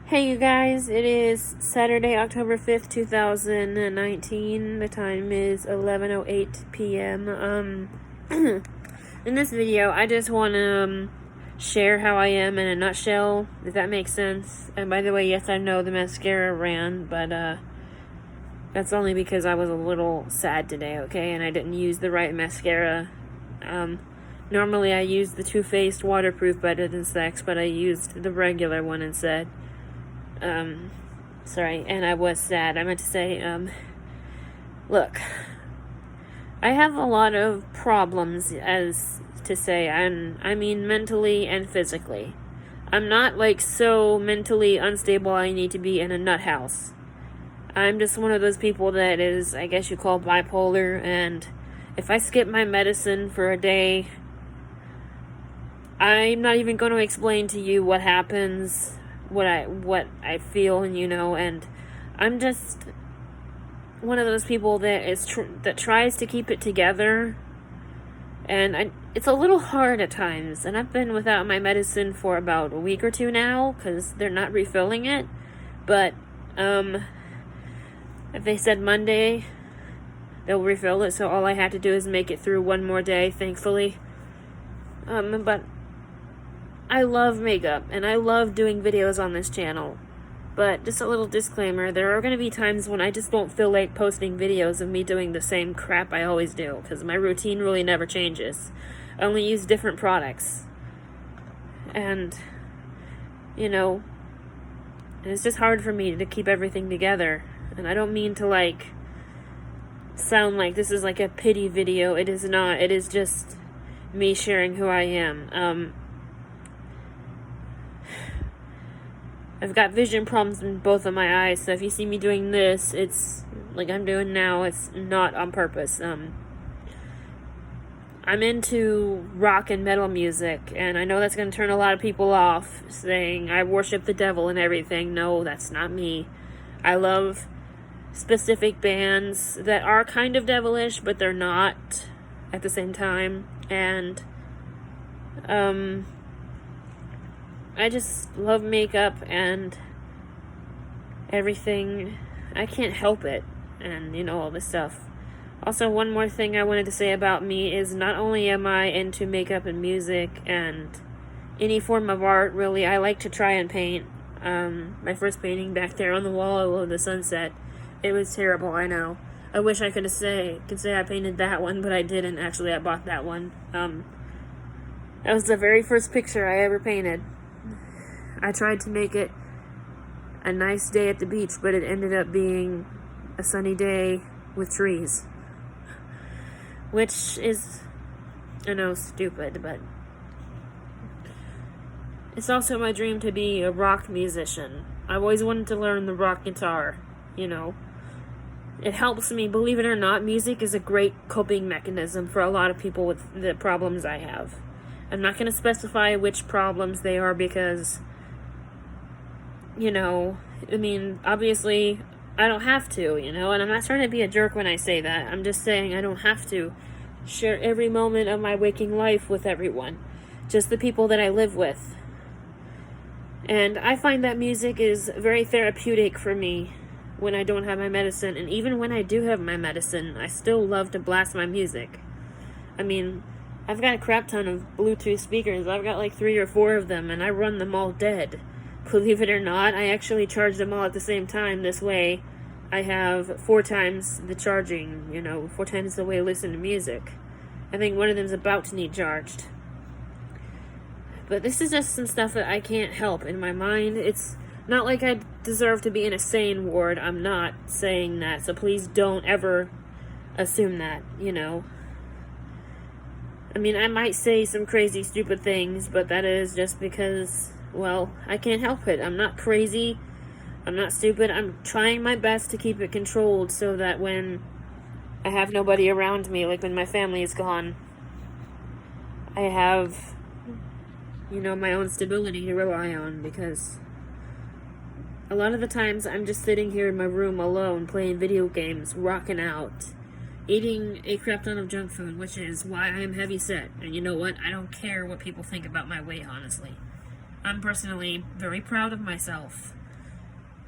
Hey you guys, it is Saturday, October 5th, 2019. The time is 11:08 p.m. In this video, I just want to share how I am in a nutshell, if that makes sense. And by the way, yes, I know the mascara ran, but that's only because I was a little sad today, okay? And I didn't use the right mascara. Normally I use the Too Faced waterproof Better Than Sex, but I used the regular one instead. Sorry, and I was sad. I meant to say, look, I have a lot of problems, as to say, I mean mentally and physically. I'm not, like, so mentally unstable I need to be in a nut house. I'm just one of those people that is, I guess you call bipolar, and if I skip my medicine for a day, I'm not even going to explain to you what happens, what I feel, and I'm just one of those people that that tries to keep it together, and it's a little hard at times, and I've been without my medicine for about a week or two now, because they're not refilling it, but, if they said Monday, they'll refill it, so all I had to do is make it through one more day, thankfully, but I love makeup, and I love doing videos on this channel, but just a little disclaimer, there are going to be times when I just don't feel like posting videos of me doing the same crap I always do, because my routine really never changes. I only use different products, and, and it's just hard for me to keep everything together, and I don't mean to, like, sound like this is like a pity video. It is not. It is just me sharing who I am. I've got vision problems in both of my eyes, so if you see me doing this, it's like I'm doing now, it's not on purpose. I'm into rock and metal music, and I know that's going to turn a lot of people off, saying I worship the devil and everything. No, that's not me. I love specific bands that are kind of devilish, but they're not at the same time, and I just love makeup and everything. I can't help it, and all this stuff. Also, one more thing I wanted to say about me is not only am I into makeup and music and any form of art, really, I like to try and paint. My first painting back there on the wall of the sunset, it was terrible, I know. I wish I could say I painted that one, but I didn't. Actually, I bought that one. That was the very first picture I ever painted. I tried to make it a nice day at the beach, but it ended up being a sunny day with trees. Which is, I know, stupid, but it's also my dream to be a rock musician. I've always wanted to learn the rock guitar, It helps me, believe it or not, music is a great coping mechanism for a lot of people with the problems I have. I'm not going to specify which problems they are because, obviously, I don't have to, and I'm not trying to be a jerk when I say that. I'm just saying I don't have to share every moment of my waking life with everyone, just the people that I live with. And I find that music is very therapeutic for me when I don't have my medicine, and even when I do have my medicine, I still love to blast my music. I've got a crap ton of Bluetooth speakers. I've got like 3 or 4 of them, and I run them all dead. Believe it or not, I actually charge them all at the same time. This way, I have 4 times the charging, 4 times the way I listen to music. I think one of them's about to need charged. But this is just some stuff that I can't help in my mind. It's not like I deserve to be in a sane ward. I'm not saying that, so please don't ever assume that, I might say some crazy, stupid things, but that is just because, well, I can't help it. I'm not crazy. I'm not stupid. I'm trying my best to keep it controlled so that when I have nobody around me, like when my family is gone, I have, my own stability to rely on, because a lot of the times I'm just sitting here in my room alone playing video games, rocking out, eating a crap ton of junk food, which is why I am heavy set. And you know what? I don't care what people think about my weight, honestly. I'm personally very proud of myself.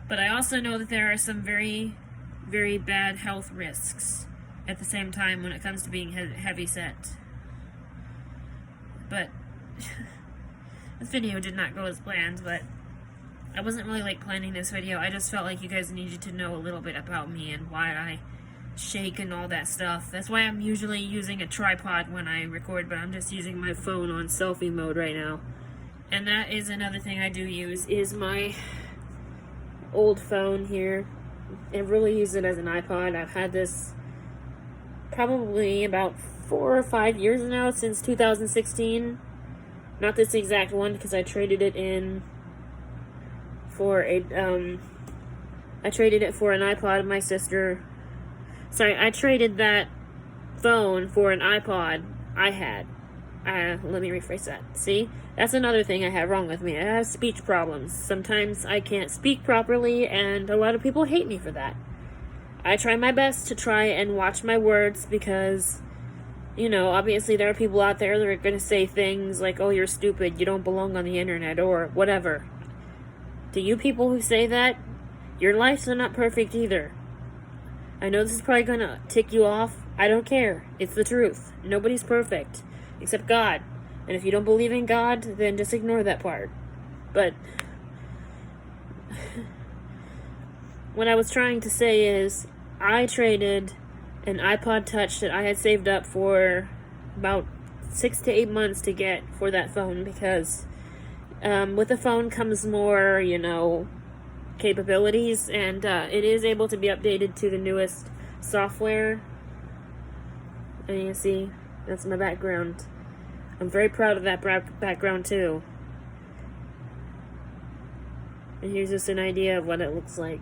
But I also know that there are some very, very bad health risks at the same time when it comes to being heavy set. But this video did not go as planned, but I wasn't really like planning this video. I just felt like you guys needed to know a little bit about me and why I shake and all that stuff. That's why I'm usually using a tripod when I record, but I'm just using my phone on selfie mode right now. And that is another thing I do use, is my old phone here. I really use it as an iPod. I've had this probably about 4 or 5 years now, since 2016. Not this exact one, because I traded it in for a, I traded it for an iPod my sister. Sorry, I traded that phone for an iPod I had. Let me rephrase that. See? That's another thing I have wrong with me. I have speech problems. Sometimes I can't speak properly, and a lot of people hate me for that. I try my best to try and watch my words because, you know, obviously there are people out there that are going to say things like, oh, you're stupid, you don't belong on the internet, or whatever. To you people who say that, your lives are not perfect either. I know this is probably going to tick you off. I don't care. It's the truth. Nobody's perfect. Except God. And if you don't believe in God, then just ignore that part. But what I was trying to say is, I traded an iPod Touch that I had saved up for about 6 to 8 months to get for that phone, because with the phone comes more, you know, capabilities, and it is able to be updated to the newest software. And you see, that's my background. I'm very proud of that background too. And here's just an idea of what it looks like.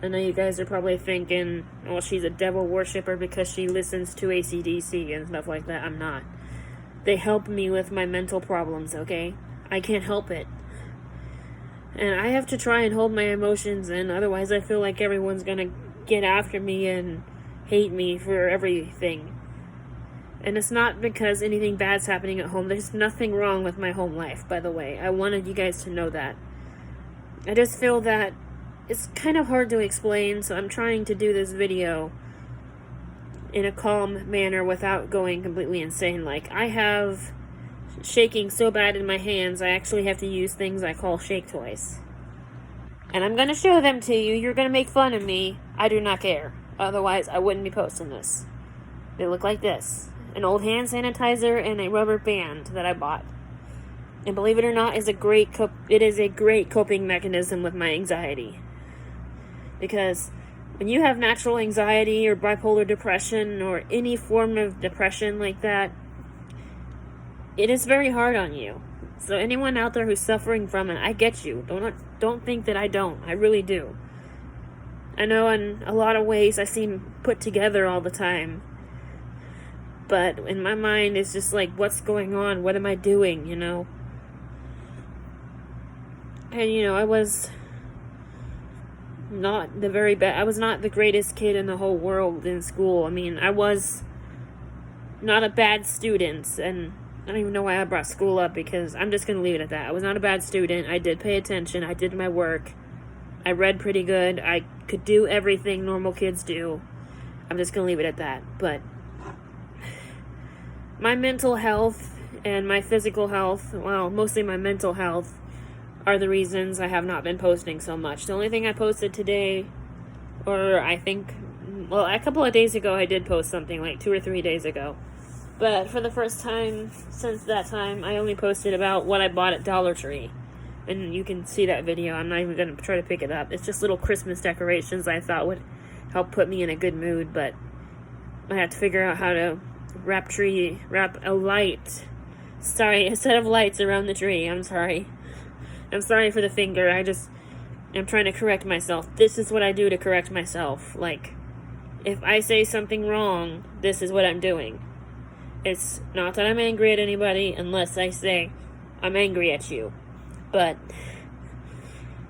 I know you guys are probably thinking, oh, she's a devil worshiper because she listens to AC/DC and stuff like that. I'm not. They help me with my mental problems, okay? I can't help it. And I have to try and hold my emotions in, otherwise I feel like everyone's gonna get after me and hate me for everything. And it's not because anything bad's happening at home. There's nothing wrong with my home life, by the way. I wanted you guys to know that. I just feel that it's kind of hard to explain, so I'm trying to do this video in a calm manner without going completely insane. Like, I have shaking so bad in my hands, I actually have to use things I call shake toys. And I'm going to show them to you. You're going to make fun of me. I do not care. Otherwise, I wouldn't be posting this. They look like this. An old hand sanitizer and a rubber band that I bought. And believe it or not, it is a great coping mechanism with my anxiety. Because when you have natural anxiety or bipolar depression or any form of depression like that, it is very hard on you. So anyone out there who's suffering from it, I get you. Don't think that I don't. I really do. I know in a lot of ways I seem put together all the time. But in my mind, it's just like, what's going on? What am I doing, you know? And, you know, I was not the very best. I was not the greatest kid in the whole world in school. I mean, I was not a bad student. And I don't even know why I brought school up, because I'm just going to leave it at that. I was not a bad student. I did pay attention. I did my work. I read pretty good. I could do everything normal kids do. I'm just going to leave it at that. But my mental health and my physical health, well, mostly my mental health, are the reasons I have not been posting so much. The only thing I posted today, or I think, well, a couple of days ago I did post something, like 2 or 3 days ago. But for the first time since that time, I only posted about what I bought at Dollar Tree. And you can see that video. I'm not even going to try to pick it up. It's just little Christmas decorations I thought would help put me in a good mood, but I have to figure out how to wrap a light. Sorry, a set of lights around the tree. I'm sorry. I'm sorry for the finger. I'm trying to correct myself. This is what I do to correct myself. Like, if I say something wrong, this is what I'm doing. It's not that I'm angry at anybody unless I say, I'm angry at you. But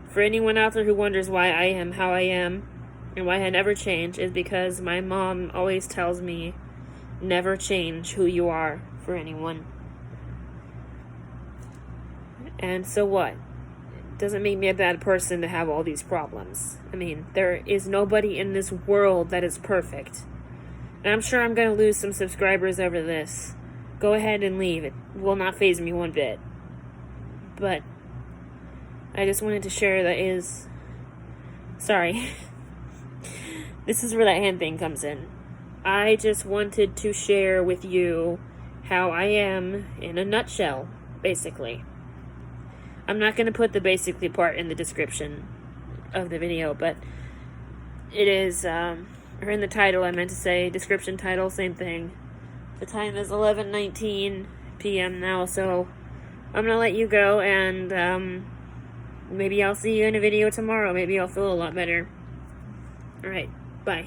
for anyone out there who wonders why I am how I am and why I never change, is because my mom always tells me, never change who you are for anyone. And so what? doesn't make me a bad person to have all these problems. I mean, there is nobody in this world that is perfect. And I'm sure I'm going to lose some subscribers over this. Go ahead and leave. It will not faze me one bit. But I just wanted to share that is... Sorry. This is where that hand thing comes in. I just wanted to share with you how I am in a nutshell, basically. I'm not going to put the basically part in the description of the video, but it is, or in the title, I meant to say, description title, same thing. The time is 11:19 p.m. now, so I'm going to let you go, and maybe I'll see you in a video tomorrow. Maybe I'll feel a lot better. Alright, bye.